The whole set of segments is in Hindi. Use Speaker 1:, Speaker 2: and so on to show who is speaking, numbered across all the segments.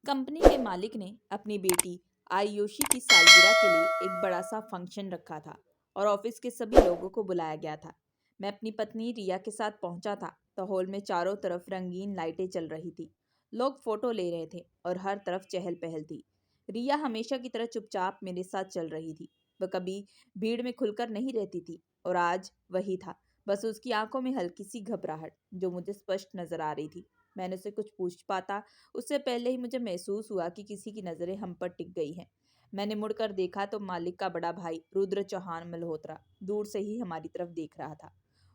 Speaker 1: कंपनी के मालिक ने अपनी बेटी आयुषी की सालगिरह के लिए एक बड़ा सा फंक्शन रखा था और ऑफिस के सभी लोगों को बुलाया गया था। मैं अपनी पत्नी रिया के साथ पहुंचा था तो हॉल में चारों तरफ रंगीन लाइटें चल रही थी। लोग फोटो ले रहे थे और हर तरफ चहल पहल थी। रिया हमेशा की तरह चुपचाप मेरे साथ चल रही थी। वह कभी भीड़ में खुलकर नहीं रहती थी और आज वही था। बस उसकी आंखों में हल्की सी घबराहट जो मुझे स्पष्ट नजर आ रही थी। मैंने उसे कुछ पूछ पाता उससे पहले ही मुझे महसूस हुआ कि किसी की नज़रें हम पर टिक गई हैं। मैंने मुड़कर देखा तो मालिक का बड़ा भाई रुद्र चौहान मल्होत्रा दूर से ही हमारी तरफ देख रहा था।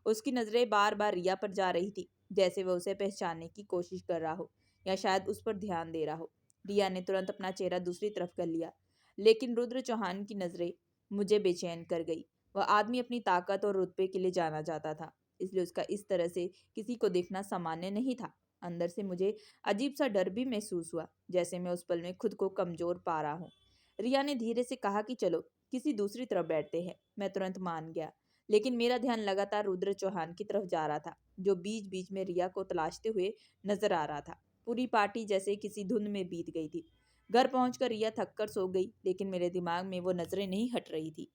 Speaker 1: उसकी नज़रें बार बार रिया पर जा रही थी, जैसे वह उसे पहचानने की कोशिश कर रहा हो या शायद उस पर ध्यान दे रहा हो। रिया ने तुरंत अपना चेहरा दूसरी तरफ कर लिया, लेकिन रुद्र चौहान की नज़रें मुझे बेचैन कर गई। वह आदमी अपनी ताकत और रुतबे के लिए जाना जाता था, इसलिए उसका इस तरह से किसी को देखना सामान्य नहीं था। अंदर से मुझे अजीब सा डर भी महसूस हुआ, जैसे मैं उस पल में खुद को कमजोर पा रहा हूँ। रिया ने धीरे से कहा कि चलो किसी दूसरी तरफ बैठते हैं। मैं तुरंत मान गया, लेकिन मेरा ध्यान लगातार रुद्र चौहान की तरफ जा रहा था, जो बीच बीच में रिया को तलाशते हुए नजर आ रहा था। पूरी पार्टी जैसे किसी धुंध में बीत गई थी। घर पहुंचकर रिया थककर सो गई, लेकिन मेरे दिमाग में वो नजरें नहीं हट रही थी।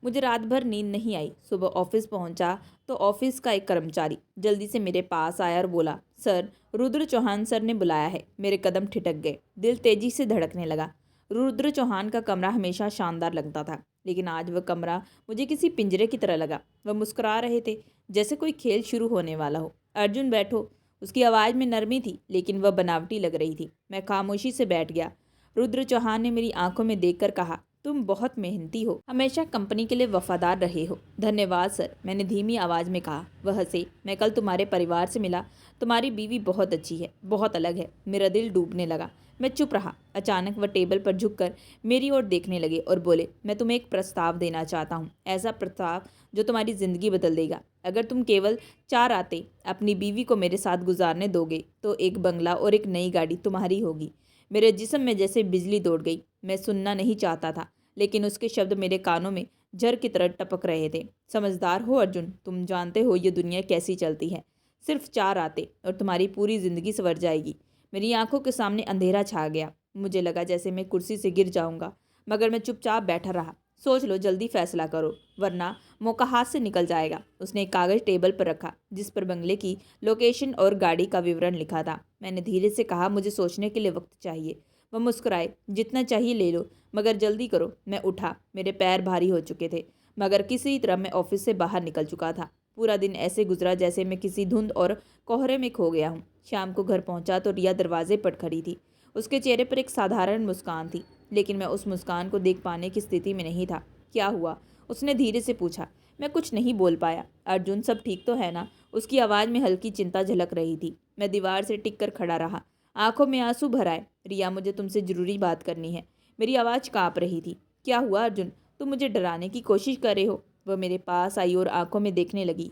Speaker 1: मुझे रात भर नींद नहीं आई। सुबह ऑफिस पहुंचा तो ऑफिस का एक कर्मचारी जल्दी से मेरे पास आया और बोला, सर, रुद्र चौहान सर ने बुलाया है। मेरे कदम ठिठक गए, दिल तेजी से धड़कने लगा। रुद्र चौहान का कमरा हमेशा शानदार लगता था, लेकिन आज वह कमरा मुझे किसी पिंजरे की तरह लगा। वह मुस्कुरा रहे थे, जैसे कोई खेल शुरू होने वाला हो। अर्जुन बैठो। उसकी आवाज़ में नरमी थी, लेकिन वह बनावटी लग रही थी। मैं खामोशी से बैठ गया। रुद्र चौहान ने मेरी आंखों में देखकर कहा, तुम बहुत मेहनती हो, हमेशा कंपनी के लिए वफादार रहे हो। धन्यवाद सर, मैंने धीमी आवाज़ में कहा। वह हंसे। मैं कल तुम्हारे परिवार से मिला। तुम्हारी बीवी बहुत अच्छी है, बहुत अलग है। मेरा दिल डूबने लगा। मैं चुप रहा। अचानक वह टेबल पर झुककर मेरी ओर देखने लगे और बोले, मैं तुम्हें एक प्रस्ताव देना चाहता हूँ, ऐसा प्रस्ताव जो तुम्हारी ज़िंदगी बदल देगा। अगर तुम केवल 4 रातें अपनी बीवी को मेरे साथ गुजारने दोगे तो एक बंगला और एक नई गाड़ी तुम्हारी होगी। मेरे जिस्म में जैसे बिजली दौड़ गई। मैं सुनना नहीं चाहता था, लेकिन उसके शब्द मेरे कानों में झर की तरह टपक रहे थे। समझदार हो अर्जुन, तुम जानते हो ये दुनिया कैसी चलती है। सिर्फ 4 रातें और तुम्हारी पूरी जिंदगी संवर जाएगी। मेरी आंखों के सामने अंधेरा छा गया। मुझे लगा जैसे मैं कुर्सी से गिर जाऊंगा, मगर मैं चुपचाप बैठा रहा। सोच लो, जल्दी फैसला करो, वरना मौका हाथ से निकल जाएगा। उसने एक कागज टेबल पर रखा, जिस पर बंगले की लोकेशन और गाड़ी का विवरण लिखा था। मैंने धीरे से कहा, मुझे सोचने के लिए वक्त चाहिए। वह मुस्कुराए, जितना चाहिए ले लो, मगर जल्दी करो। मैं उठा। मेरे पैर भारी हो चुके थे, मगर किसी तरह मैं ऑफिस से बाहर निकल चुका था। पूरा दिन ऐसे गुजरा जैसे मैं किसी धुंध और कोहरे में खो गया हूँ। शाम को घर पहुंचा तो रिया दरवाजे पर खड़ी थी। उसके चेहरे पर एक साधारण मुस्कान थी, लेकिन मैं उस मुस्कान को देख पाने की स्थिति में नहीं था। क्या हुआ? उसने धीरे से पूछा। मैं कुछ नहीं बोल पाया। अर्जुन, सब ठीक तो है ना? उसकी आवाज़ में हल्की चिंता झलक रही थी। मैं दीवार से टिक कर खड़ा रहा, आंखों में आंसू भर आए। रिया, मुझे तुमसे ज़रूरी बात करनी है। मेरी आवाज़ कांप रही थी। क्या हुआ अर्जुन? तुम मुझे डराने की कोशिश कर रहे हो? वह मेरे पास आई और आंखों में देखने लगी।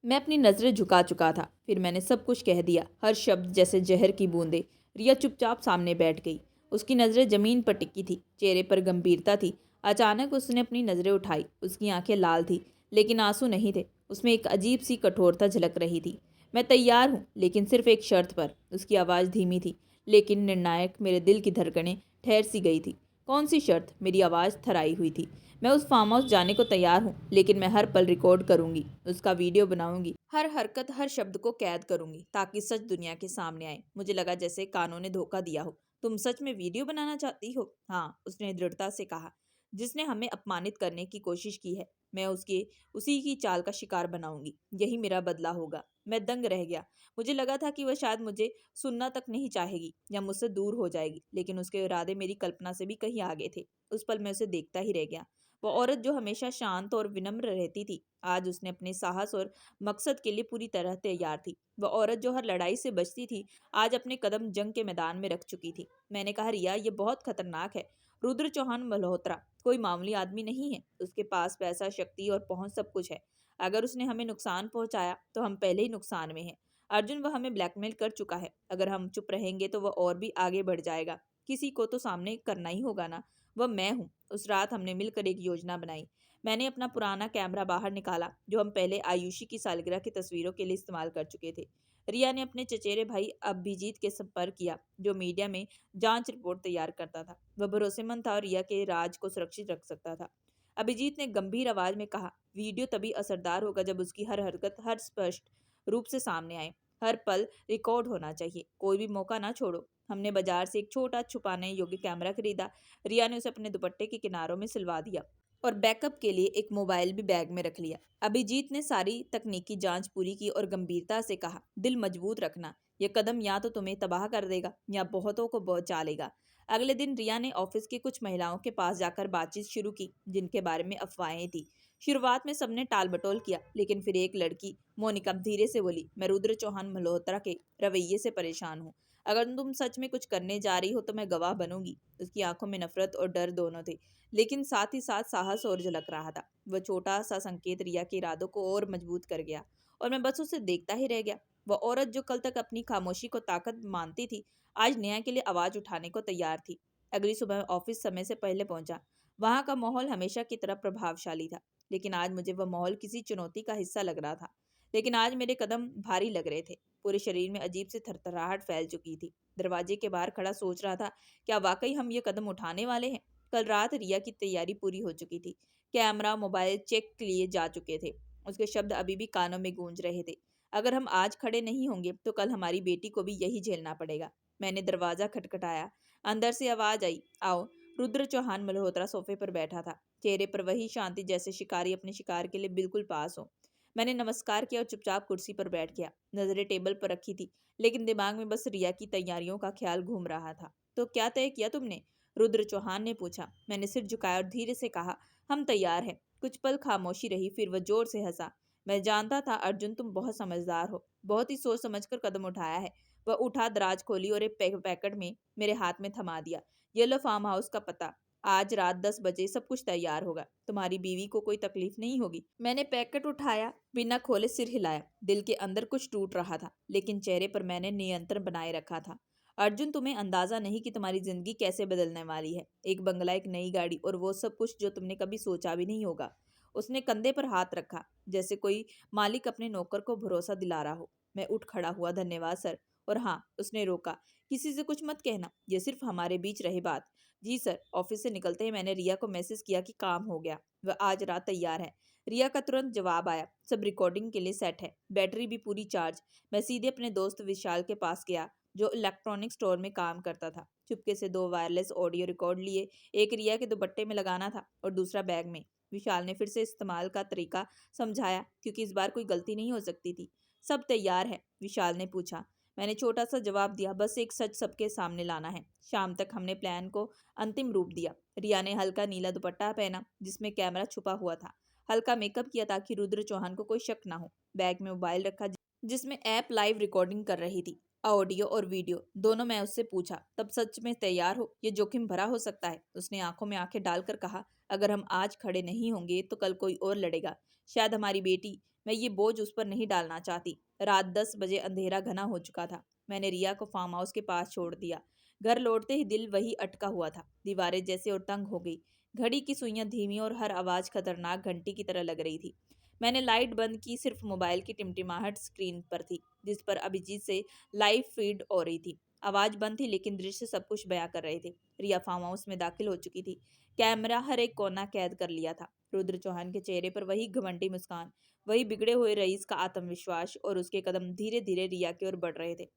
Speaker 1: मैं अपनी नज़रें झुका चुका था। फिर मैंने सब कुछ कह दिया, हर शब्द जैसे जहर की बूंदें। रिया चुपचाप सामने बैठ गई। उसकी नज़रें ज़मीन पर टिकी थी, चेहरे पर गंभीरता थी। अचानक उसने अपनी नज़रें उठाई। उसकी आंखें लाल थी, लेकिन आंसू नहीं थे। उसमें एक अजीब सी कठोरता झलक रही थी। मैं तैयार हूँ, लेकिन सिर्फ एक शर्त पर। उसकी आवाज़ धीमी थी, लेकिन निर्णायक। मेरे दिल की धड़कनें ठहर सी गई थी। कौन सी शर्त? मेरी आवाज़ थराई हुई थी। मैं उस फार्म हाउस जाने को तैयार हूँ, लेकिन मैं हर पल रिकॉर्ड करूंगी, उसका वीडियो बनाऊंगी, हर हरकत, हर शब्द को कैद करूंगी, ताकि सच दुनिया के सामने आए। मुझे लगा जैसे कानों ने धोखा दिया हो। तुम सच में वीडियो बनाना चाहती हो? हाँ, उसने दृढ़ता से कहा। जिसने हमें अपमानित करने की कोशिश की है, मैं उसके उसी की चाल का शिकार बनाऊंगी। यही मेरा बदला होगा। मैं दंग रह गया। मुझे लगा था कि वह शायद मुझे सुनना तक नहीं चाहेगी या मुझसे दूर हो जाएगी, लेकिन उसके इरादे मेरी कल्पना से भी कहीं आगे थे। उस पल मैं उसे देखता ही रह गया। वो औरत जो हमेशा शांत और विनम्र रहती थी, आज उसने अपने साहस और मकसद के लिए पूरी तरह तैयार थी। वह औरत जो हर लड़ाई से बचती थी, आज अपने कदम जंग के मैदान में रख चुकी थी। मैंने कहा, रिया, ये बहुत खतरनाक है। रुद्र चौहान मल्होत्रा कोई मामूली आदमी नहीं है। उसके पास पैसा, शक्ति और पहुंच सब कुछ है। अगर उसने हमें नुकसान पहुंचाया तो हम पहले ही नुकसान में हैं। अर्जुन, वह हमें ब्लैकमेल कर चुका है। अगर हम चुप रहेंगे तो वह और भी आगे बढ़ जाएगा। किसी को तो सामने करना ही होगा ना। वह मैं हूँ। उस रात हमने मिलकर एक योजना बनाई। मैंने अपना पुराना कैमरा बाहर निकाला, जो हम पहले आयुषी की सालगिरह की तस्वीरों के लिए इस्तेमाल कर चुके थे। रिया ने अपने चचेरे भाई अभिजीत के संपर्क किया, जो मीडिया में जांच रिपोर्ट तैयार करता था। वह भरोसेमंद था और रिया के राज को सुरक्षित रख सकता था। अभिजीत ने गंभीर आवाज में कहा, वीडियो तभी असरदार होगा जब उसकी हर हरकत हर स्पष्ट रूप से सामने आए। हर पल रिकॉर्ड होना चाहिए, कोई भी मौका ना छोड़ो। हमने बाजार से एक छोटा छुपाने योग्य कैमरा खरीदा। रिया ने उसे अपने दुपट्टे के किनारों में सिलवा दिया और बैकअप के लिए एक मोबाइल भी बैग में रख लिया। अभिजीत ने सारी तकनीकी जांच पूरी की और गंभीरता से कहा, दिल मजबूत रखना, यह कदम या तो तुम्हें तबाह कर देगा या बहुतों को बचा लेगा। अगले दिन रिया ने ऑफिस की कुछ महिलाओं के पास जाकर बातचीत शुरू की, जिनके बारे में अफवाहें थी। शुरुआत में सबने टाल मटोल किया, लेकिन फिर एक लड़की मोनिका धीरे से बोली, मैं रुद्र चौहान मल्होत्रा के रवैये से परेशान हूँ। अगर तुम सच में कुछ करने जा रही हो तो मैं गवाह बनूंगी। उसकी आंखों में नफरत और डर दोनों थे, लेकिन साथ ही साथ साहस और झलक रहा था। वह छोटा सा संकेत रिया के इरादों को और मजबूत कर गया और मैं बस उसे देखता ही रह गया। वह औरत जो कल तक अपनी खामोशी को ताकत मानती थी, आज न्याय के लिए आवाज उठाने को तैयार थी। अगली सुबह ऑफिस समय से पहले पहुंचा। वहां का माहौल हमेशा की तरह प्रभावशाली था, लेकिन आज मुझे वह माहौल किसी चुनौती का हिस्सा लग रहा था। लेकिन आज मेरे कदम भारी लग रहे थे। पूरे शरीर में अजीब सी थरथराहट फैल चुकी थी। दरवाजे के बाहर खड़ा सोच रहा था, क्या वाकई हम ये कदम उठाने वाले हैं? कल रात रिया की तैयारी पूरी हो चुकी थी। कैमरा, मोबाइल चेक लिए जा चुके थे। उसके शब्द अभी भी कानों में गूंज रहे थे। अगर हम आज खड़े नहीं होंगे तो कल हमारी बेटी को भी यही झेलना पड़ेगा। मैंने दरवाजा खटखटाया। अंदर से आवाज आई, आओ। रुद्र चौहान मल्होत्रा सोफे पर बैठा था, चेहरे पर वही शांति जैसे शिकारी अपने शिकार के लिए बिल्कुल पास हो। मैंने नमस्कार किया और चुपचाप कुर्सी पर बैठ गया। नजरें टेबल पर रखी थी, लेकिन दिमाग में बस रिया की तैयारियों का ख्याल घूम रहा था। तो क्या तय किया तुमने? रुद्र चौहान ने पूछा। मैंने सिर झुकाया और धीरे से कहा, हम तैयार हैं। कुछ पल खामोशी रही, फिर वह जोर से हंसा। मैं जानता था अर्जुन, तुम बहुत समझदार हो, बहुत ही सोच समझकर कदम उठाया है। वह उठा, दराज खोली और एक पैकेट में मेरे हाथ में थमा दिया। ये लो फार्म हाउस का पता। आज रात 10 बजे सब कुछ तैयार होगा। तुम्हारी बीवी को कोई तकलीफ नहीं होगी। मैंने पैकेट उठाया, बिना खोले सिर हिलाया। दिल के अंदर कुछ टूट रहा था, लेकिन चेहरे पर मैंने नियंत्रण बनाए रखा था। अर्जुन, तुम्हें अंदाजा नहीं कि तुम्हारी जिंदगी कैसे बदलने वाली है। एक बंगला, एक नई गाड़ी और वो सब कुछ जो तुमने कभी सोचा भी नहीं होगा। उसने कंधे पर हाथ रखा, जैसे कोई मालिक अपने नौकर को भरोसा दिला रहा हो। मैं उठ खड़ा हुआ, धन्यवाद सर। और हाँ, उसने रोका, किसी से कुछ मत कहना, ये सिर्फ हमारे बीच रहे बात। जी सर। ऑफिस से निकलते ही मैंने रिया को मैसेज किया कि काम हो गया, वह आज रात तैयार है। रिया का तुरंत जवाब आया, सब रिकॉर्डिंग के लिए सेट है, बैटरी भी पूरी चार्ज। मैं सीधे अपने दोस्त विशाल के पास गया, जो इलेक्ट्रॉनिक स्टोर में काम करता था। चुपके से 2 वायरलेस ऑडियो रिकॉर्ड लिए, एक रिया के दुपट्टे में लगाना था और दूसरा बैग में। विशाल ने फिर से इस्तेमाल का तरीका समझाया, क्योंकि इस बार कोई गलती नहीं हो सकती थी। सब तैयार है? विशाल ने पूछा। मैंने छोटा सा जवाब दिया, बस एक सच सबके सामने लाना है। शाम तक हमने प्लान को अंतिम रूप दिया। रिया ने हल्का नीला दुपट्टा पहना, जिसमें कैमरा छुपा हुआ था। हल्का मेकअप किया ताकि रुद्र चौहान को कोई शक ना हो। बैग में मोबाइल रखा, जिसमें ऐप लाइव रिकॉर्डिंग कर रही थी, ऑडियो और वीडियो दोनों। मैं उससे पूछा, तब सच में तैयार हो? ये जोखिम भरा हो सकता है। उसने आंखों में आंखें डालकर कहा, अगर हम आज खड़े नहीं होंगे तो कल कोई और लड़ेगा, शायद हमारी बेटी। मैं ये बोझ उस पर नहीं डालना चाहती। रात 10 बजे अंधेरा घना हो चुका था। मैंने रिया को फार्म हाउस के पास छोड़ दिया। घर लौटते ही दिल वही अटका हुआ था, दीवारें जैसे और तंग हो गई। घड़ी की सुइयां धीमी और हर आवाज खतरनाक घंटी की तरह लग रही थी। मैंने लाइट बंद की, सिर्फ मोबाइल की टिमटिमाहट स्क्रीन पर थी, जिस पर अभिजीत से लाइव फीड हो रही थी। आवाज बंद थी, लेकिन दृश्य सब कुछ बयां कर रहे थे। रिया फार्म हाउस में दाखिल हो चुकी थी। कैमरा हर एक कोना कैद कर लिया था। रुद्र चौहान के चेहरे पर वही घमंडी मुस्कान, वही बिगड़े हुए रईस का आत्मविश्वास, और उसके कदम धीरे धीरे रिया की ओर बढ़ रहे थे।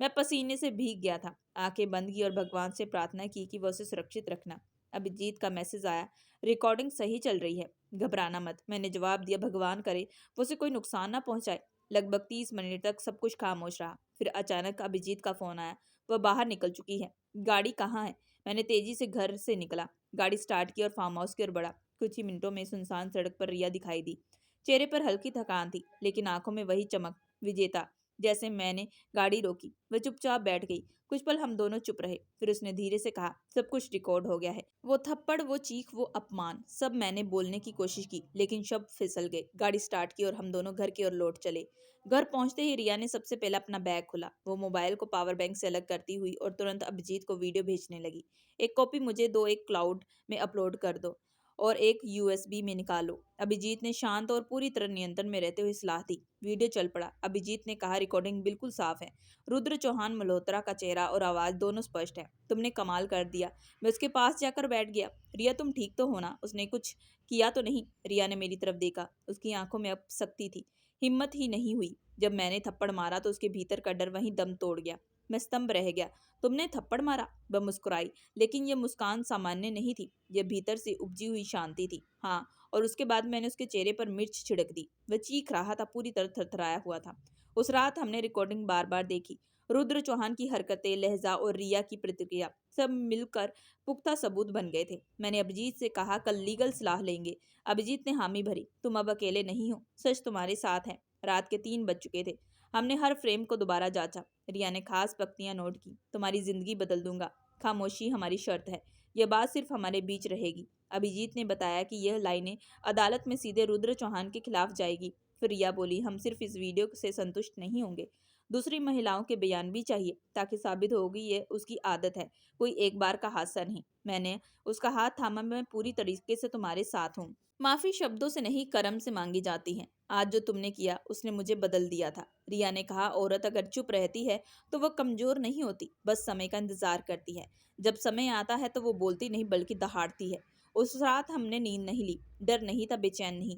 Speaker 1: मैं पसीने से भीग गया था। आंखें बंद की और भगवान से प्रार्थना की कि वह उसे सुरक्षित रखना। अभिजीत का मैसेज आया, रिकॉर्डिंग सही चल रही है, घबराना मत। मैंने जवाब दिया, भगवान करे वो उसे कोई नुकसान ना पहुंचाए। लगभग 30 मिनट तक सब कुछ खामोश रहा। फिर अचानक अभिजीत का फोन आया। वह बाहर निकल चुकी है। गाड़ी कहाँ है? मैंने तेजी से घर से निकला, गाड़ी स्टार्ट की और फार्म हाउस की ओर बढ़ा। कुछ ही मिनटों में सुनसान सड़क पर रिया दिखाई दी। चेहरे पर हल्की थकान थी, लेकिन आंखों में वही चमक, विजेता। जैसे मैंने गाड़ी रोकी, वह चुपचाप बैठ गई। कुछ पल हम दोनों चुप रहे, फिर उसने धीरे से कहा, सब कुछ रिकॉर्ड हो गया है। वो थप्पड़, वो चीख, वो अपमान, सब मैंने बोलने की कोशिश की, लेकिन शब्द फिसल गए। गाड़ी स्टार्ट की और हम दोनों घर की ओर लौट चले। घर पहुंचते ही रिया ने सबसे पहले अपना बैग खोला। वो मोबाइल को पावर बैंक से अलग करती हुई और तुरंत अभिजीत को वीडियो भेजने लगी। एक कॉपी मुझे दो, एक क्लाउड में अपलोड कर दो। और एक यूएसबी में निकालो। अभिजीत ने शांत और पूरी तरह नियंत्रण में रहते हुए सलाह दी। वीडियो चल पड़ा। अभिजीत ने कहा, रिकॉर्डिंग बिल्कुल साफ है। रुद्र चौहान मल्होत्रा का चेहरा और आवाज दोनों स्पष्ट है। तुमने कमाल कर दिया। मैं उसके पास जाकर बैठ गया। रिया, तुम ठीक तो हो ना? उसने कुछ किया तो नहीं? रिया ने मेरी तरफ देखा। उसकी आंखों में अब सख्ती थी। हिम्मत ही नहीं हुई। जब मैंने थप्पड़ मारा तो उसके भीतर का डर वहीं दम तोड़ गया। मैं स्तंभ रह गया। तुमने थप्पड़ मारा? वह मुस्कुराई, लेकिन यह मुस्कान सामान्य नहीं थी। यह भीतर से उपजी हुई शांति थी। हाँ, और उसके बाद मैंने उसके चेहरे पर मिर्च छिड़क दी। वह चीख रहा था, पूरी तरह थरथराया हुआ था। उस रात हमने रिकॉर्डिंग बार बार देखी। रुद्र चौहान की हरकतें, लहजा और रिया की प्रतिक्रिया सब मिलकर पुख्ता सबूत बन गए थे। मैंने अभिजीत से कहा, कल लीगल सलाह लेंगे। अभिजीत ने हामी भरी। तुम अब अकेले नहीं हो, सच तुम्हारे साथ है। रात के 3 बज चुके थे। हमने हर फ्रेम को दोबारा जांचा। रिया ने खास पंक्तियां नोट की। तुम्हारी जिंदगी बदल दूंगा। खामोशी हमारी शर्त है। यह बात सिर्फ हमारे बीच रहेगी। अभिजीत ने बताया कि यह लाइनें अदालत में सीधे रुद्र चौहान के खिलाफ जाएगी। फिर रिया बोली, हम सिर्फ इस वीडियो से संतुष्ट नहीं होंगे। दूसरी महिलाओं के बयान भी चाहिए, ताकि साबित होगी ये उसकी आदत है, कोई एक बार का हादसा नहीं। मैंने उसका हाथ थामा। मैं पूरी तरीके से तुम्हारे साथ हूँ। माफी शब्दों से नहीं, कर्म से मांगी जाती है। आज जो तुमने किया उसने मुझे बदल दिया था। रिया ने कहा, औरत अगर चुप रहती है तो वह कमजोर नहीं होती, बस समय का इंतजार करती है। जब समय आता है तो वो बोलती नहीं बल्कि दहाड़ती है। उस रात हमने नींद नहीं ली। डर नहीं था, बेचैन नहीं,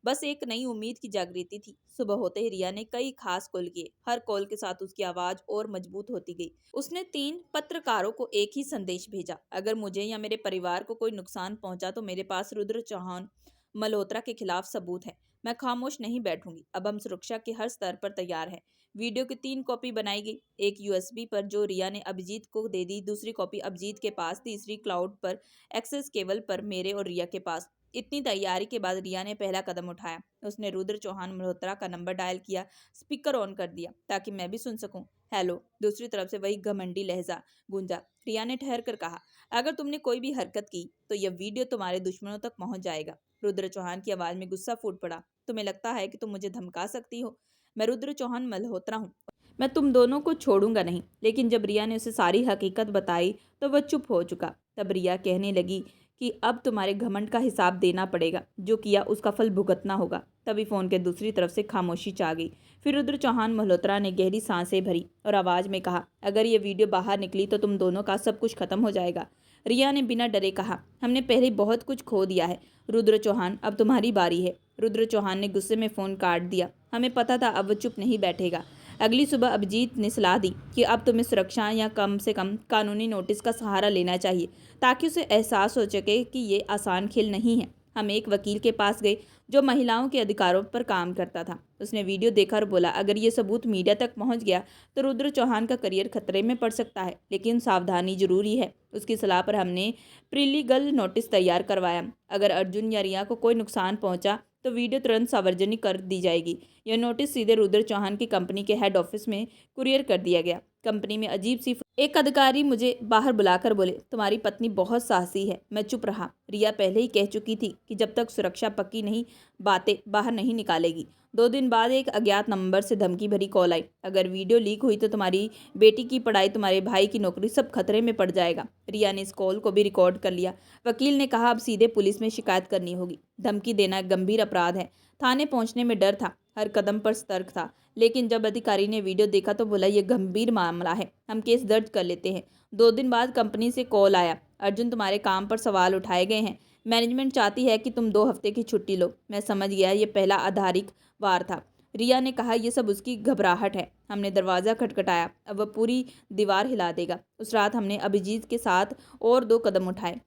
Speaker 1: बस एक नई उम्मीद की जागृति थी। सुबह होते ही रिया ने कई खास कॉल किए। हर कॉल के साथ उसकी आवाज और मजबूत होती गई। उसने 3 पत्रकारों को एक ही संदेश भेजा, अगर मुझे या मेरे परिवार को कोई नुकसान पहुंचा तो मेरे पास रुद्र चौहान मल्होत्रा के खिलाफ सबूत है। मैं खामोश नहीं बैठूंगी। अब हम सुरक्षा के हर स्तर पर तैयार हैं। वीडियो की 3 कॉपी बनाई गई। एक यूएसबी पर जो रिया ने अभिजीत को दे दी, दूसरी कॉपी अभिजीत के पास, तीसरी क्लाउड पर एक्सेस केबल पर मेरे और रिया के पास। इतनी तैयारी के बाद रिया ने पहला कदम उठाया। उसने रुद्र चौहान मल्होत्रा का नंबर डायल किया, स्पीकर ऑन कर दिया ताकि मैं भी सुन सकूं। हेलो। दूसरी तरफ से वही घमंडी लहजा गूंजा। रिया ने ठहर कर कहा, अगर तुमने कोई भी हरकत की तो यह वीडियो तुम्हारे दुश्मनों तक पहुंच जाएगा। रुद्र चौहान की आवाज में गुस्सा फूट पड़ा। तुम्हें लगता है कि तुम मुझे धमका सकती हो? मैं रुद्र चौहान मल्होत्रा हूँ। मैं तुम दोनों को छोड़ूंगा नहीं। लेकिन जब रिया ने उसे सारी हकीकत बताई तो वह चुप हो चुका। तब रिया कहने लगी कि अब तुम्हारे घमंड का हिसाब देना पड़ेगा। जो किया उसका फल भुगतना होगा। तभी फोन के दूसरी तरफ से खामोशी छा गई। फिर रुद्र चौहान मल्होत्रा ने गहरी सांसें भरी और आवाज में कहा, अगर ये वीडियो बाहर निकली तो तुम दोनों का सब कुछ खत्म हो जाएगा। रिया ने बिना डरे कहा, हमने पहले बहुत कुछ खो दिया है। रुद्र चौहान, अब तुम्हारी बारी है। रुद्र चौहान ने गुस्से में फोन काट दिया। हमें पता था अब वो चुप नहीं बैठेगा। अगली सुबह अभिजीत ने सलाह दी कि अब तुम्हें सुरक्षा या कम से कम कानूनी नोटिस का सहारा लेना चाहिए, ताकि उसे एहसास हो सके कि ये आसान खेल नहीं है। हम एक वकील के पास गए जो महिलाओं के अधिकारों पर काम करता था। उसने वीडियो देखा और बोला, अगर ये सबूत मीडिया तक पहुंच गया तो रुद्र चौहान का करियर खतरे में पड़ सकता है, लेकिन सावधानी जरूरी है। उसकी सलाह पर हमने प्रीलीगल नोटिस तैयार करवाया। अगर अर्जुन या रिया को कोई नुकसान पहुंचा तो वीडियो तुरंत सार्वजनिक कर दी जाएगी। यह नोटिस सीधे रुद्र चौहान की कंपनी के हेड ऑफिस में कुरियर कर दिया गया। कंपनी में अजीब सी एक अधिकारी मुझे बाहर बुलाकर बोले, तुम्हारी पत्नी बहुत साहसी है। मैं चुप रहा। रिया पहले ही कह चुकी थी कि जब तक सुरक्षा पक्की नहीं, बातें बाहर नहीं निकालेगी। 2 दिन बाद एक अज्ञात नंबर से धमकी भरी कॉल आई, अगर वीडियो लीक हुई तो तुम्हारी बेटी की पढ़ाई, तुम्हारे भाई की नौकरी सब खतरे में पड़ जाएगा। रिया ने इस कॉल को भी रिकॉर्ड कर लिया। वकील ने कहा, अब सीधे पुलिस में शिकायत करनी होगी। धमकी देना गंभीर अपराध है। थाने पहुंचने में डर था, हर कदम पर सतर्क था। लेकिन जब अधिकारी ने वीडियो देखा तो बोला, यह गंभीर मामला है, हम केस दर्ज कर लेते हैं। 2 दिन बाद कंपनी से कॉल आया, अर्जुन तुम्हारे काम पर सवाल उठाए गए हैं। मैनेजमेंट चाहती है कि तुम 2 हफ्ते की छुट्टी लो। मैं समझ गया ये पहला आधारिक वार था। रिया ने कहा, यह सब उसकी घबराहट है। हमने दरवाज़ा खटखटाया। अब वह पूरी दीवार हिला देगा। उस रात हमने अभिजीत के साथ और 2 कदम उठाए।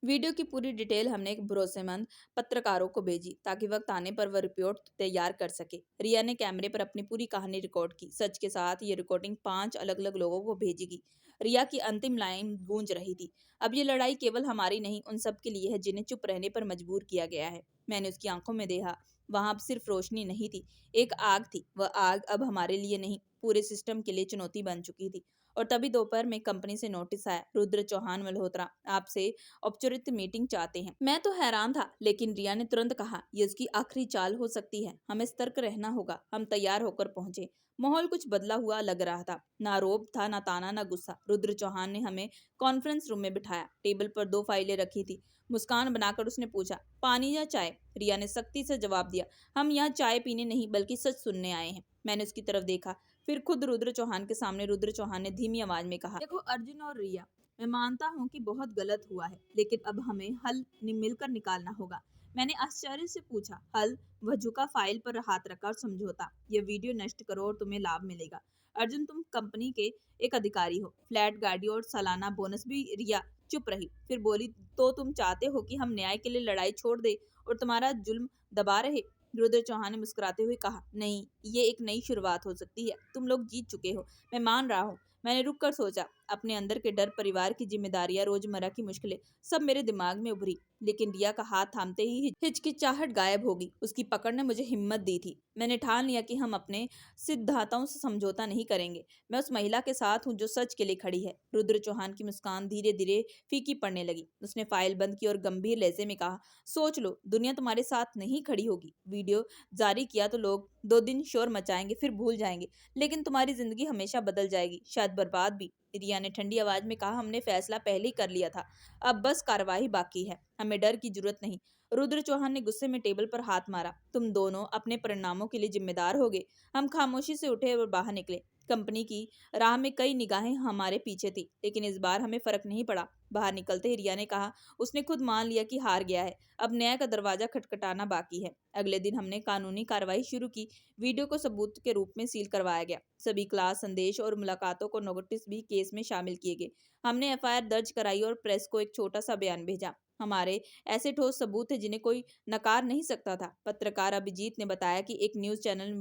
Speaker 1: वीडियो की पूरी डिटेल हमने एक भरोसेमंद पत्रकारों को भेजी ताकि वक्त आने पर वह रिपोर्ट तैयार कर सके। रिया ने कैमरे पर अपनी पूरी कहानी रिकॉर्ड की। सच के साथ ये रिकॉर्डिंग 5 अलग अलग लोगों को भेजेगी। रिया की अंतिम लाइन गूंज रही थी, अब ये लड़ाई केवल हमारी नहीं, उन सब के लिए है जिन्हें चुप रहने पर मजबूर किया गया है। मैंने उसकी आंखों में देखा। वहां अब सिर्फ रोशनी नहीं थी, एक आग थी। वह आग अब हमारे लिए नहीं, पूरे सिस्टम के लिए चुनौती बन चुकी थी। और तभी दोपहर में कंपनी से नोटिस आया, रुद्र चौहान मल्होत्रा आपसे औपचारिक मीटिंग चाहते हैं। मैं तो हैरान था, लेकिन रिया ने तुरंत कहा, ये उसकी आखिरी चाल हो सकती है, हमें सतर्क रहना होगा। हम तैयार होकर पहुंचे। माहौल कुछ बदला हुआ लग रहा था। ना रोब था, ना ताना, ना गुस्सा। रुद्र चौहान ने हमें कॉन्फ्रेंस रूम में बिठाया। टेबल पर 2 फाइलें रखी थी। मुस्कान बनाकर उसने पूछा, पानी या चाय? रिया ने सख्ती से जवाब दिया, हम यहाँ चाय पीने नहीं बल्कि सच सुनने आए हैं। मैंने उसकी तरफ देखा, फिर खुद रुद्र चौहान के सामने। रुद्र चौहान ने धीमी आवाज में कहा, देखो अर्जुन और रिया, मैं मानता हूँ कि बहुत गलत हुआ है, लेकिन अब हमें हल मिलकर निकालना होगा। मैंने आश्चर्य से पूछा, हल? वह झुका, फाइल पर हाथ रखा और समझौता, ये वीडियो नष्ट करो और तुम्हें लाभ मिलेगा। अर्जुन, तुम कंपनी के एक अधिकारी हो, फ्लैट गाड़ी और सालाना बोनस भी। रिया चुप रही, फिर बोली, तो तुम चाहते हो कि हम न्याय के लिए लड़ाई छोड़ दे और तुम्हारा जुल्म दबा रहे? रुद्र चौहान ने मुस्कुराते हुए कहा, नहीं, ये एक नई शुरुआत हो सकती है। तुम लोग जीत चुके हो, मैं मान रहा हूँ। मैंने रुक कर सोचा, अपने अंदर के डर, परिवार की जिम्मेदारियां, रोजमर्रा की मुश्किलें, सब मेरे दिमाग में उभरी। लेकिन रिया का हाथ थामते ही हिचकिचाहट गायब होगी। उसकी पकड़ ने मुझे हिम्मत दी थी। मैंने ठान लिया कि हम अपने सिद्धांतों से समझौता नहीं करेंगे। मैं उस महिला के साथ हूँ जो सच के लिए खड़ी है। रुद्र चौहान की मुस्कान धीरे धीरे फीकी पड़ने लगी। उसने फाइल बंद की और गंभीर लहजे में कहा, सोच लो, दुनिया तुम्हारे साथ नहीं खड़ी होगी। वीडियो जारी किया तो लोग 2 दिन शोर मचाएंगे, फिर भूल जाएंगे, लेकिन तुम्हारी जिंदगी हमेशा बदल जाएगी, शायद बर्बाद भी। रिया ने ठंडी आवाज में कहा, हमने फैसला पहले ही कर लिया था, अब बस कार्रवाई बाकी है, हमें डर की जरूरत नहीं। रुद्र चौहान ने गुस्से में टेबल पर हाथ मारा, तुम दोनों अपने परिणामों के लिए जिम्मेदार होगे। हम खामोशी से उठे और बाहर निकले। कंपनी की राह में कई निगाहें हमारे पीछे थी, लेकिन इस बार हमें फर्क नहीं पड़ा। बाहर निकलते ही रिया ने कहा, उसने खुद मान लिया कि हार गया है, अब न्याय का दरवाजा खटखटाना बाकी है। अगले दिन हमने कानूनी कार्रवाई शुरू की। वीडियो को सबूत के रूप में सील करवाया गया। सभी क्लास, संदेश और मुलाकातों को नोटिस भी केस में शामिल किए गए। हमने एफआईआर दर्ज कराई और प्रेस को एक छोटा सा बयान भेजा। हमारे ऐसे ठोस सबूत थे जिन्हें कोई नकार नहीं सकता था। पत्रकार अभिजीत ने बताया कि एक न्यूज चैनल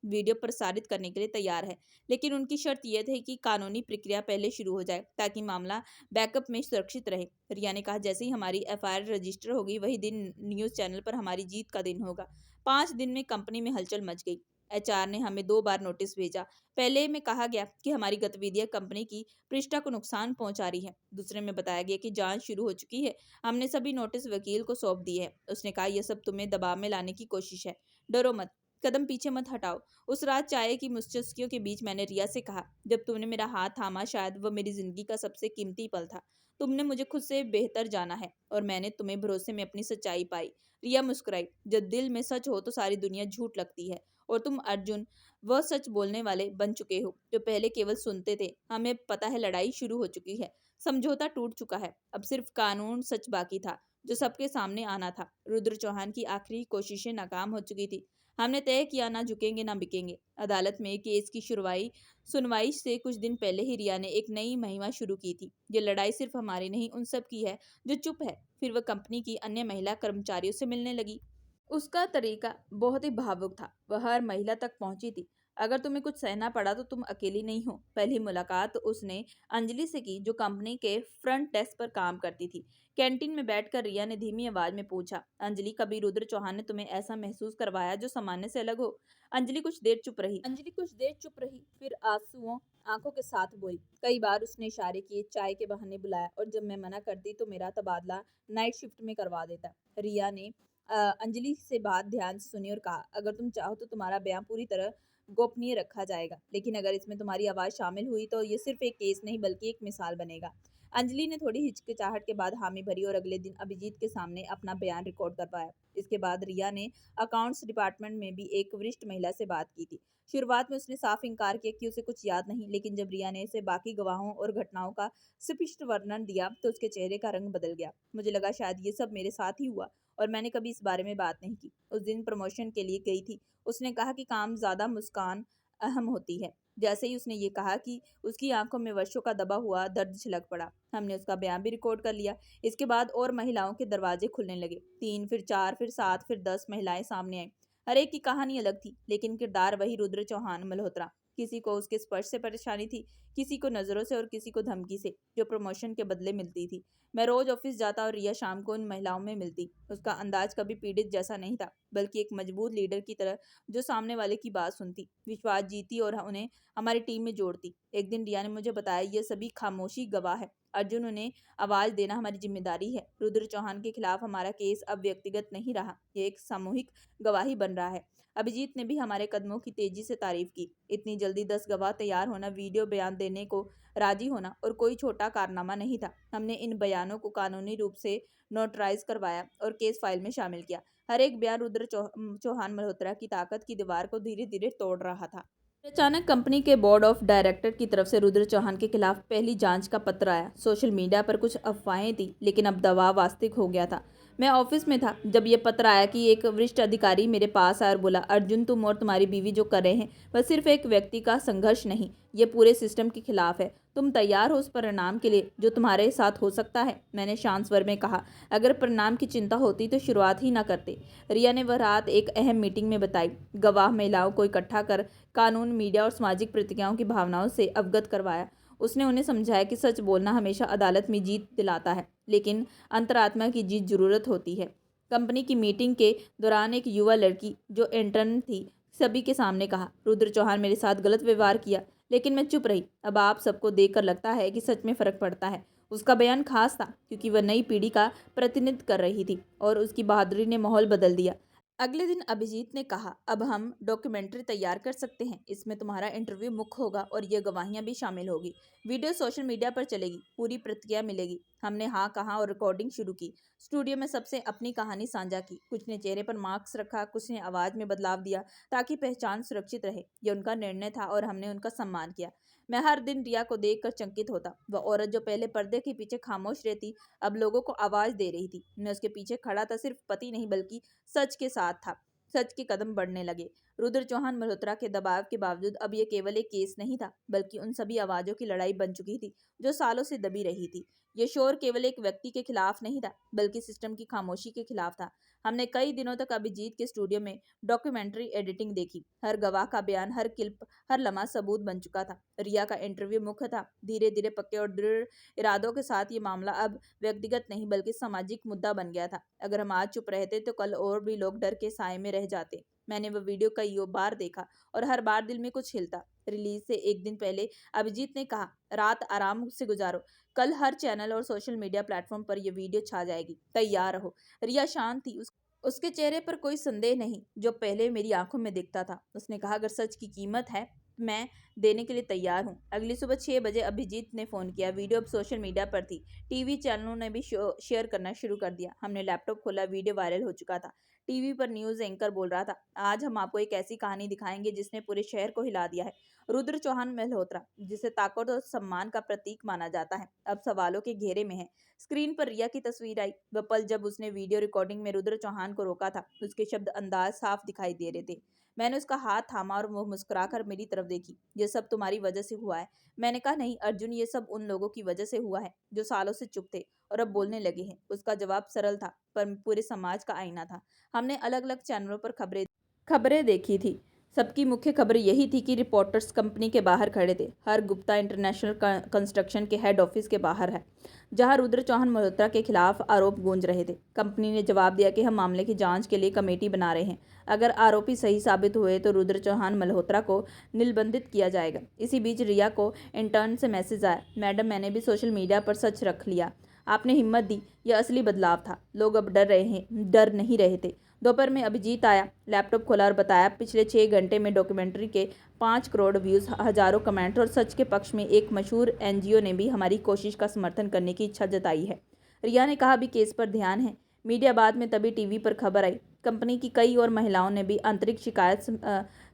Speaker 1: वीडियो प्रसारित करने के लिए तैयार है, लेकिन उनकी शर्त यह थी कि कानूनी प्रक्रिया पहले शुरू हो जाए ताकि मामला बैकअप में सुरक्षित रहे। रिया ने कहा, जैसे ही हमारी एफआईआर रजिस्टर होगी, वही दिन न्यूज चैनल पर हमारी जीत का दिन होगा। 5 दिन में कंपनी में हलचल मच गई। एचआर ने हमें 2 बार नोटिस भेजा। पहले में कहा गया कि हमारी गतिविधियां कंपनी की प्रतिष्ठा को नुकसान पहुंचा रही है। दूसरे में बताया गया कि जांच शुरू हो चुकी है। हमने सभी नोटिस वकील को सौंप दिए हैं। उसने कहा, यह सब तुम्हें दबाव में लाने की कोशिश है, डरो मत, कदम पीछे मत हटाओ। उस रात चाय की मुस्कुराहटों के बीच मैंने रिया से कहा, जब तुमने मेरा हाथ थामा, शायद वह मेरी जिंदगी का सबसे कीमती पल था। तुमने मुझे खुद से बेहतर जाना है और मैंने तुम्हें भरोसे में अपनी सच्चाई पाई। रिया मुस्कुराई, जब दिल में सच हो तो सारी दुनिया झूठ लगती है, और तुम अर्जुन वह सच बोलने वाले बन चुके हो जो पहले केवल सुनते थे। हमें पता है, लड़ाई शुरू हो चुकी है, समझौता टूट चुका है, अब सिर्फ कानून सच बाकी था जो सबके सामने आना था। रुद्र चौहान की आखिरी कोशिशें नाकाम हो चुकी थी। हमने तय किया, ना झुकेंगे ना बिकेंगे। अदालत में केस की सुनवाई से कुछ दिन पहले ही रिया ने एक नई मुहिम शुरू की थी। ये लड़ाई सिर्फ हमारी नहीं, उन सब की है जो चुप है। फिर वह कंपनी की अन्य महिला कर्मचारियों से मिलने लगी। उसका तरीका बहुत ही भावुक था। वह हर महिला तक पहुंची थी। अगर तुम्हें कुछ सहना पड़ा तो तुम अकेली नहीं हो। पहली मुलाकात उसने अंजलि से की, जो कंपनी के फ्रंट डेस्क पर काम करती थी। कैंटीन में बैठकर रिया ने धीमी आवाज में पूछा, अंजलि, कभी रुद्र चौहान ने तुम्हें ऐसा महसूस करवाया जो सामान्य से अलग हो? अंजलि कुछ देर चुप रही, फिर आंसुओं आंखों के साथ बोली, कई बार उसने इशारे किए, चाय के बहाने बुलाया, और जब मैं मना करती तो मेरा तबादला नाइट शिफ्ट में करवा देता। रिया ने अंजलि से बात ध्यान से सुनी और कहा, अगर तुम चाहो तो तुम्हारा बयान पूरी तरह गोपनीय रखा जाएगा, लेकिन अगर इसमें तुम्हारी आवाज़ शामिल हुई तो ये सिर्फ एक केस नहीं बल्कि एक मिसाल बनेगा। अंजलि ने थोड़ी हिचकिचाहट के बाद हामी भरी और अगले दिन अभिजीत के सामने अपना बयान रिकॉर्ड करवाया। इसके बाद रिया ने अकाउंट्स डिपार्टमेंट में भी एक वरिष्ठ महिला से बात की थी। शुरुआत में उसने साफ इनकार किया कि उसे कुछ याद नहीं, लेकिन जब रिया ने उसे बाकी गवाहों और घटनाओं का स्पष्ट वर्णन दिया तो उसके चेहरे का रंग बदल गया। मुझे लगा शायद ये सब मेरे साथ ही हुआ और मैंने कभी इस बारे में बात नहीं की। उस दिन प्रमोशन के लिए गई थी। उसने कहा कि काम ज़्यादा मुस्कान अहम होती है। जैसे ही उसने ये कहा कि उसकी आंखों में वर्षों का दबा हुआ दर्द छलक पड़ा। हमने उसका बयान भी रिकॉर्ड कर लिया। इसके बाद और महिलाओं के दरवाजे खुलने लगे। 3, फिर 4, फिर 7, फिर 10 महिलाएं सामने आई। हर एक की कहानी अलग थी, लेकिन किरदार वही, रुद्र चौहान मल्होत्रा। किसी को उसके स्पर्श से परेशानी थी, किसी को नज़रों से और किसी को धमकी से, जो प्रमोशन के बदले मिलती थी। मैं रोज ऑफिस जाता और रिया शाम को उन महिलाओं में मिलती। उसका अंदाज कभी पीड़ित जैसा नहीं था, बल्कि एक मजबूत लीडर की तरह जो सामने वाले की बात सुनती, विश्वास जीती और उन्हें हमारी टीम में जोड़ती। एक दिन रिया ने मुझे बताया, ये सभी खामोशी गवाह है। अर्जुन, उन्हें आवाज देना हमारी जिम्मेदारी है। रुद्र चौहान के खिलाफ हमारा केस अब व्यक्तिगत नहीं रहा, ये एक सामूहिक गवाही बन रहा है। अभिजीत ने भी हमारे कदमों की तेजी से तारीफ की। इतनी जल्दी 10 गवाह तैयार होना, वीडियो बयान देने को राजी होना और कोई छोटा कारनामा नहीं था। हमने इन बयानों को कानूनी रूप से नोटराइज करवाया और केस फाइल में शामिल किया। हर एक बयान रुद्र चौहान मल्होत्रा की ताकत की दीवार को धीरे धीरे तोड़ रहा था। अचानक कंपनी के बोर्ड ऑफ डायरेक्टर की तरफ से रुद्र चौहान के खिलाफ पहली जांच का पत्र आया। सोशल मीडिया पर कुछ अफवाहें थी, लेकिन अब दबाव वास्तविक हो गया था। मैं ऑफिस में था जब ये पत्र आया कि एक वरिष्ठ अधिकारी मेरे पास आया और बोला, अर्जुन, तुम और तुम्हारी बीवी जो कर रहे हैं वह सिर्फ एक व्यक्ति का संघर्ष नहीं, ये पूरे सिस्टम के खिलाफ है। तुम तैयार हो उस परिणाम के लिए जो तुम्हारे साथ हो सकता है? मैंने शांत स्वर में कहा, अगर परिणाम की चिंता होती तो शुरुआत ही ना करते। रिया ने वह रात एक अहम मीटिंग में बताई। गवाह महिलाओं को इकट्ठा कर कानून, मीडिया और सामाजिक प्रतिक्रियाओं की भावनाओं से अवगत करवाया। उसने उन्हें समझाया कि सच बोलना हमेशा अदालत में जीत दिलाता है, लेकिन अंतरात्मा की जीत जरूरत होती है। कंपनी की मीटिंग के दौरान एक युवा लड़की जो इंटर्न थी सभी के सामने कहा, रुद्र चौहान मेरे साथ गलत व्यवहार किया, लेकिन मैं चुप रही। अब आप सबको देखकर लगता है कि सच में फर्क पड़ता है। उसका बयान खास था क्योंकि वह नई पीढ़ी का प्रतिनिधित्व कर रही थी और उसकी बहादुरी ने माहौल बदल दिया। अगले दिन अभिजीत ने कहा, अब हम डॉक्यूमेंट्री तैयार कर सकते हैं। इसमें तुम्हारा इंटरव्यू मुख्य होगा और ये गवाहियां भी शामिल होगी। वीडियो सोशल मीडिया पर चलेगी, पूरी प्रतिक्रिया मिलेगी। हमने हाँ कहा और रिकॉर्डिंग शुरू की। स्टूडियो में सबसे अपनी कहानी साझा की। कुछ ने चेहरे पर मास्क रखा, कुछ ने आवाज में बदलाव दिया ताकि पहचान सुरक्षित रहे। ये उनका निर्णय था और हमने उनका सम्मान किया। मैं हर दिन रिया को देखकर चकित होता। वह औरत जो पहले पर्दे के पीछे खामोश रहती, अब लोगों को आवाज दे रही थी। मैं उसके पीछे खड़ा था, सिर्फ पति नहीं बल्कि सच के साथ था। सच के कदम बढ़ने लगे। रुद्र चौहान मल्होत्रा के दबाव के बावजूद अब यह केवल एक केस नहीं था, बल्कि उन सभी आवाजों की लड़ाई बन चुकी थी जो सालों से दबी रही थी। ये शोर केवल एक व्यक्ति के खिलाफ नहीं था, बल्कि सिस्टम की खामोशी के खिलाफ था। हमने कई दिनों तक अभिजीत के स्टूडियो में डॉक्यूमेंट्री एडिटिंग देखी। हर गवाह का बयान, हर क्लिप, हर लम्हा सबूत बन चुका था। रिया का इंटरव्यू मुख्य था। धीरे धीरे पक्के और दृढ़ इरादों के साथ ये मामला अब व्यक्तिगत नहीं बल्कि सामाजिक मुद्दा बन गया था। अगर हम आज चुप रहते तो कल और भी लोग डर के साए में रह जाते। मैंने वह वीडियो कई बार देखा और हर बार दिल में कुछ हिलता। रिलीज से एक दिन पहले अभिजीत ने कहा, रात आराम से गुजारो, कल हर चैनल और सोशल मीडिया प्लेटफॉर्म पर यह वीडियो छा जाएगी, तैयार रहो। रिया शांत थी, उसके चेहरे पर कोई संदेह नहीं जो पहले मेरी आंखों में दिखता था। उसने कहा, अगर सच की कीमत है मैं देने के लिए तैयार हूँ। अगली सुबह 6 बजे अभिजीत ने फ़ोन किया। वीडियो अब सोशल मीडिया पर थी। टीवी चैनलों ने भी शेयर करना शुरू कर दिया। हमने लैपटॉप खोला, वीडियो वायरल हो चुका था। टीवी पर न्यूज़ एंकर बोल रहा था, आज हम आपको एक ऐसी कहानी दिखाएंगे जिसने पूरे शहर को हिला दिया है। रुद्र चौहान मल्होत्रा, जिसे ताकत और सम्मान का प्रतीक माना जाता है, अब सवालों के घेरे में है। स्क्रीन पर रिया की तस्वीर आई। वह पल जब उसने वीडियो रिकॉर्डिंग में रुद्र चौहान को रोका था। उसके शब्द अंदाज साफ दिखाई दे रहे थे। मैंने उसका हाथ थामा और वो मुस्कुराकर मेरी तरफ देखी। ये सब तुम्हारी वजह से हुआ है। मैंने कहा, नहीं अर्जुन, ये सब उन लोगों की वजह से हुआ है जो सालों से चुप थे और अब बोलने लगे हैं। उसका जवाब सरल था पर पूरे समाज का आईना था। हमने अलग अलग चैनलों पर खबरें देखी थी। सबकी मुख्य खबर यही थी कि रिपोर्टर्स कंपनी के बाहर खड़े थे। हर गुप्ता इंटरनेशनल कंस्ट्रक्शन के हेड ऑफिस के बाहर है, जहां रुद्र चौहान मल्होत्रा के खिलाफ आरोप गूंज रहे थे। कंपनी ने जवाब दिया कि हम मामले की जांच के लिए कमेटी बना रहे हैं। अगर आरोपी सही साबित हुए तो रुद्र चौहान मल्होत्रा को निलंबित किया जाएगा। इसी बीच रिया को इंटर्न से मैसेज आया, मैडम, मैंने भी सोशल मीडिया पर सच रख लिया। आपने हिम्मत दी, यह असली बदलाव था। लोग अब डर नहीं रहे थे। दोपहर में अभिजीत आया, लैपटॉप खोला और बताया, पिछले 6 घंटे में डॉक्यूमेंट्री के 5 करोड़ व्यूज़, हजारों कमेंट और सच के पक्ष में एक मशहूर एनजीओ ने भी हमारी कोशिश का समर्थन करने की इच्छा जताई है। रिया ने कहा, अभी केस पर ध्यान है। मीडिया बाद में तभी टीवी पर खबर आई। कंपनी की कई और महिलाओं ने भी आंतरिक शिकायत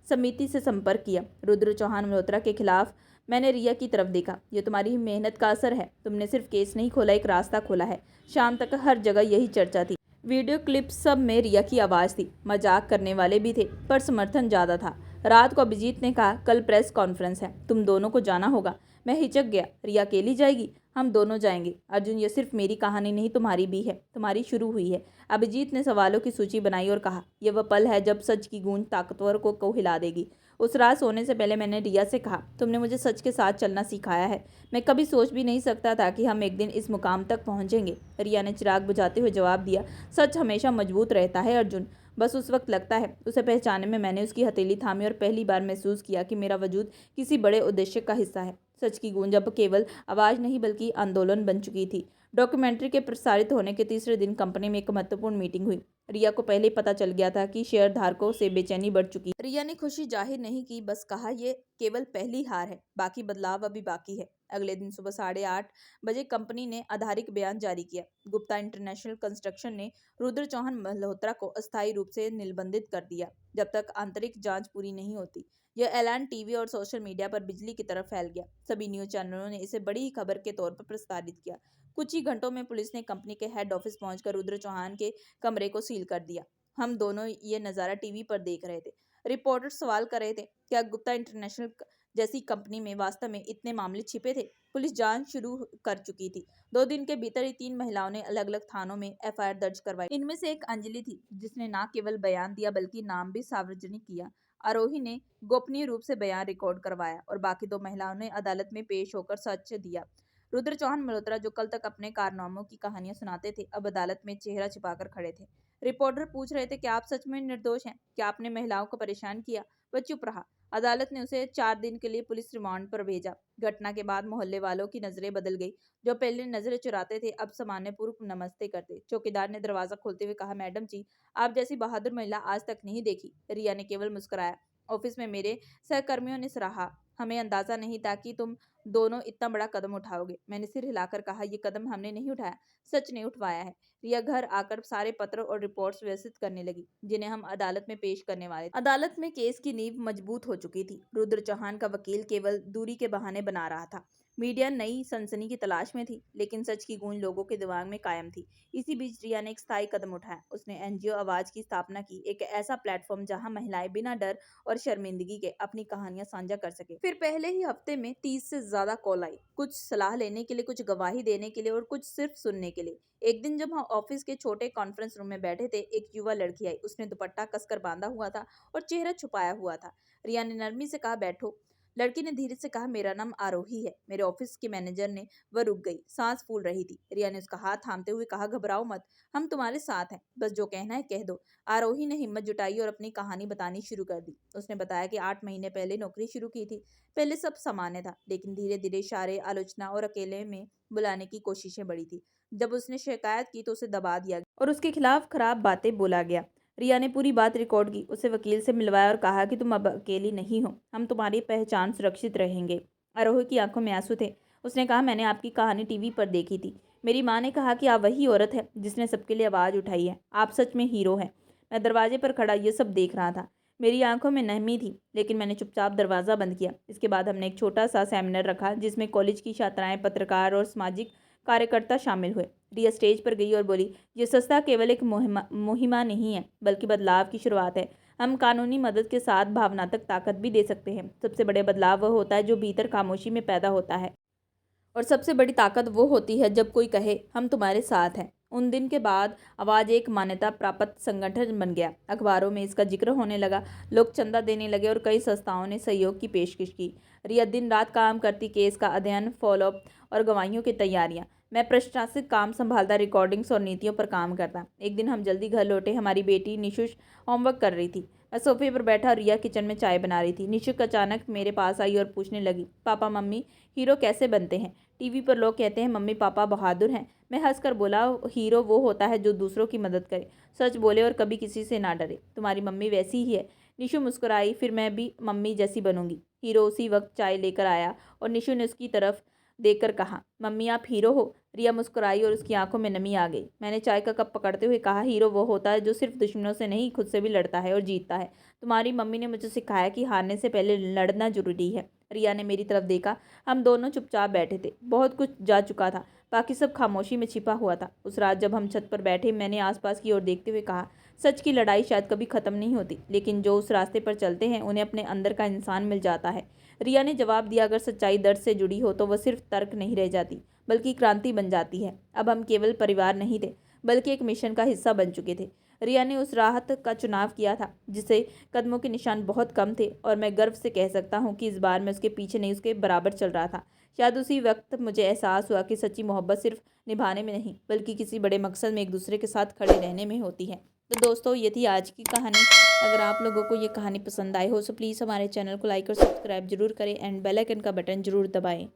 Speaker 1: समिति से संपर्क किया। रुद्र चौहान मल्होत्रा के खिलाफ मैंने रिया की तरफ देखा। ये तुम्हारी मेहनत का असर है। तुमने सिर्फ केस नहीं खोला, एक रास्ता खोला है। शाम तक हर जगह यही चर्चा थी। वीडियो क्लिप सब में रिया की आवाज़ थी। मजाक करने वाले भी थे पर समर्थन ज़्यादा था। रात को अभिजीत ने कहा, कल प्रेस कॉन्फ्रेंस है, तुम दोनों को जाना होगा। मैं हिचक गया। रिया अकेली जाएगी? हम दोनों जाएंगे। अर्जुन, ये सिर्फ मेरी कहानी नहीं, तुम्हारी भी है। तुम्हारी शुरू हुई है। अभिजीत ने सवालों की सूची बनाई और कहा, यह वह पल है जब सच की गूंज ताकतवर को हिला देगी। उस रात सोने से पहले मैंने रिया से कहा, तुमने मुझे सच के साथ चलना सिखाया है। मैं कभी सोच भी नहीं सकता था कि हम एक दिन इस मुकाम तक पहुंचेंगे। रिया ने चिराग बुझाते हुए जवाब दिया, सच हमेशा मजबूत रहता है अर्जुन, बस उस वक्त लगता है। उसे पहचानने में मैंने उसकी हथेली थामी और पहली बार महसूस किया कि मेरा वजूद किसी बड़े उद्देश्य का हिस्सा है। सच की गूंज अब केवल आवाज़ नहीं बल्कि आंदोलन बन चुकी थी। डॉक्यूमेंट्री के प्रसारित होने के तीसरे दिन कंपनी में एक महत्वपूर्ण मीटिंग हुई। रिया को पहले ही पता चल गया था कि शेयर धारकों से बेचैनी बढ़ चुकी। रिया ने खुशी जाहिर नहीं की, बस कहा, ये केवल पहली हार है, बाकी बदलाव अभी बाकी है। अगले दिन सुबह 8:30 बजे कंपनी ने आधिकारिक बयान जारी किया। गुप्ता इंटरनेशनल कंस्ट्रक्शन ने रुद्र चौहान मल्होत्रा को अस्थायी रूप से निलंबित कर दिया जब तक आंतरिक जांच पूरी नहीं होती। यह ऐलान टीवी और सोशल मीडिया पर बिजली की तरह फैल गया। सभी न्यूज चैनलों ने इसे बड़ी ही खबर के तौर पर प्रसारित किया। कुछ ही घंटों में पुलिस ने कंपनी के हेड ऑफिस पहुंचकर रुद्र चौहान के कमरे को सील कर दिया। हम दोनों ये नज़ारा टीवी पर देख रहे थे। रिपोर्टर सवाल कर रहे थे, क्या गुप्ता इंटरनेशनल जैसी कंपनी में वास्तव में इतने मामले छिपे थे? पुलिस जांच शुरू कर चुकी थी। 2 दिन के भीतर ही 3 महिलाओं ने अलग अलग थानों में एफआईआर दर्ज करवाई। इनमें से एक अंजलि थी, जिसने न केवल बयान दिया बल्कि नाम भी सार्वजनिक किया। आरोही ने गोपनीय रूप से बयान रिकॉर्ड करवाया और बाकी 2 महिलाओं ने अदालत में पेश होकर सच दिया। रुद्र चौहान मल्होत्रा, जो कल तक अपने कारनामों की कहानियां सुनाते थे, अब अदालत में चेहरा छिपाकर खड़े थे। रिपोर्टर पूछ रहे थे, क्या आप सच में निर्दोष हैं? क्या आपने महिलाओं को परेशान किया? वह चुप रहा। अदालत ने उसे 4 दिन के लिए पुलिस रिमांड पर भेजा। घटना के बाद मोहल्ले वालों की नजरें बदल गई। जो पहले नजरें चुराते थे, अब सामान्य पूर्वक नमस्ते करते। चौकीदार ने दरवाजा खोलते हुए कहा, मैडम जी, आप जैसी बहादुर महिला आज तक नहीं देखी। रिया ने केवल मुस्कुराया। ऑफिस में मेरे सहकर्मियों ने सराहा, हमें अंदाजा नहीं था कि तुम दोनों इतना बड़ा कदम उठाओगे। मैंने सिर हिलाकर कहा, ये कदम हमने नहीं उठाया, सच ने उठवाया है। रिया घर आकर सारे पत्र और रिपोर्ट्स व्यवस्थित करने लगी, जिन्हें हम अदालत में पेश करने वाले थे। अदालत में केस की नींव मजबूत हो चुकी थी। रुद्र चौहान का वकील केवल दूरी के बहाने बना रहा था। मीडिया नई सनसनी की तलाश में थी, लेकिन सच की गूंज लोगों के दिमाग में कायम थी। इसी बीच रिया ने एक स्थायी कदम उठाया। उसने एनजीओ आवाज की स्थापना की, एक ऐसा प्लेटफॉर्म जहां महिलाएं बिना डर और शर्मिंदगी के अपनी कहानियां साझा कर सके। फिर पहले ही हफ्ते में 30 से ज्यादा कॉल आई, कुछ सलाह लेने के लिए, कुछ गवाही देने के लिए और कुछ सिर्फ सुनने के लिए। एक दिन जब हम ऑफिस के छोटे कॉन्फ्रेंस रूम में बैठे थे, एक युवा लड़की आई। उसने दुपट्टा कसकर बांधा हुआ था और चेहरा छुपाया हुआ था। रिया ने नरमी से कहा, बैठो। लड़की ने धीरे से कहा, मेरा नाम आरोही है, मेरे ऑफिस के मैनेजर ने। वह रुक गई, सांस फूल रही थी। रिया ने उसका हाथ थामते हुए कहा, घबराओ मत, हम तुम्हारे साथ हैं, बस जो कहना है कह दो। आरोही ने हिम्मत जुटाई और अपनी कहानी बतानी शुरू कर दी। उसने बताया कि 8 महीने पहले नौकरी शुरू की थी। पहले सब सामान्य था, लेकिन धीरे धीरे इशारे, आलोचना और अकेले में बुलाने की कोशिशें बढ़ी थी। जब उसने शिकायत की तो उसे दबा दिया गया और उसके खिलाफ खराब बातें बोला गया। रिया ने पूरी बात रिकॉर्ड की, उसे वकील से मिलवाया और कहा कि तुम अब अकेली नहीं हो, हम तुम्हारी पहचान सुरक्षित रहेंगे। आरोही की आंखों में आंसू थे। उसने कहा, मैंने आपकी कहानी टीवी पर देखी थी। मेरी माँ ने कहा कि आप वही औरत है जिसने सबके लिए आवाज़ उठाई है। आप सच में हीरो हैं। मैं दरवाजे पर खड़ा ये सब देख रहा था। मेरी आंखों में नरमी थी, लेकिन मैंने चुपचाप दरवाज़ा बंद किया। इसके बाद हमने एक छोटा सा सेमिनार रखा, जिसमें कॉलेज की छात्राएं, पत्रकार और सामाजिक कार्यकर्ता शामिल हुए। रिया स्टेज पर गई और बोली, ये संस्था केवल एक मुहिमा नहीं है, बल्कि बदलाव की शुरुआत है। हम कानूनी मदद के साथ भावनात्मक ताकत भी दे सकते हैं। सबसे बड़े बदलाव वह होता है जो भीतर खामोशी में पैदा होता है, और सबसे बड़ी ताकत वो होती है जब कोई कहे, हम तुम्हारे साथ हैं। उन दिन के बाद आवाज़ एक मान्यता प्राप्त संगठन बन गया। अखबारों में इसका जिक्र होने लगा, लोग चंदा देने लगे और कई संस्थाओं ने सहयोग की पेशकश की। रिया दिन रात काम करती, केस का अध्ययन, फॉलोअप और गवाहियों की तैयारियां। मैं प्रशासनिक काम संभालता, रिकॉर्डिंग्स और नीतियों पर काम करता। एक दिन हम जल्दी घर लौटे। हमारी बेटी निशु होमवर्क कर रही थी। मैं सोफे पर बैठा और रिया किचन में चाय बना रही थी। निशु अचानक मेरे पास आई और पूछने लगी, पापा मम्मी, हीरो कैसे बनते हैं? टीवी पर लोग कहते हैं मम्मी पापा बहादुर हैं। मैं हंसकर बोला, हीरो वो होता है जो दूसरों की मदद करे, सच बोले और कभी किसी से ना डरे। तुम्हारी मम्मी वैसी ही है। निशु मुस्कुराई, फिर मैं भी मम्मी जैसी बनूंगी। हीरो उसी वक्त चाय लेकर आया और निशु ने उसकी तरफ देखकर कहा, मम्मी आप हीरो हो? रिया मुस्कुराई और उसकी आंखों में नमी आ गई। मैंने चाय का कप पकड़ते हुए कहा, हीरो वो होता है जो सिर्फ दुश्मनों से नहीं, खुद से भी लड़ता है और जीतता है। तुम्हारी मम्मी ने मुझे सिखाया कि हारने से पहले लड़ना जरूरी है। रिया ने मेरी तरफ देखा। हम दोनों चुपचाप बैठे थे। बहुत कुछ जा चुका था, बाकी सब खामोशी में छिपा हुआ था। उस रात जब हम छत पर बैठे, मैंने आसपास की ओर देखते हुए कहा, सच की लड़ाई शायद कभी ख़त्म नहीं होती, लेकिन जो उस रास्ते पर चलते हैं उन्हें अपने अंदर का इंसान मिल जाता है। रिया ने जवाब दिया, अगर सच्चाई दर्द से जुड़ी हो तो वह सिर्फ तर्क नहीं रह जाती, बल्कि क्रांति बन जाती है। अब हम केवल परिवार नहीं थे, बल्कि एक मिशन का हिस्सा बन चुके थे। रिया ने उस राहत का चुनाव किया था जिसे कदमों के निशान बहुत कम थे, और मैं गर्व से कह सकता हूँ कि इस बार मैं उसके पीछे नहीं, उसके बराबर चल रहा था। शायद उसी वक्त मुझे एहसास हुआ कि सच्ची मोहब्बत सिर्फ निभाने में नहीं, बल्कि किसी बड़े मकसद में एक दूसरे के साथ खड़े रहने में होती है। तो दोस्तों, ये थी आज की कहानी। अगर आप लोगों को ये कहानी पसंद आई हो तो प्लीज़ हमारे चैनल को लाइक और सब्सक्राइब जरूर करें एंड बेल आइकन का बटन जरूर दबाएं।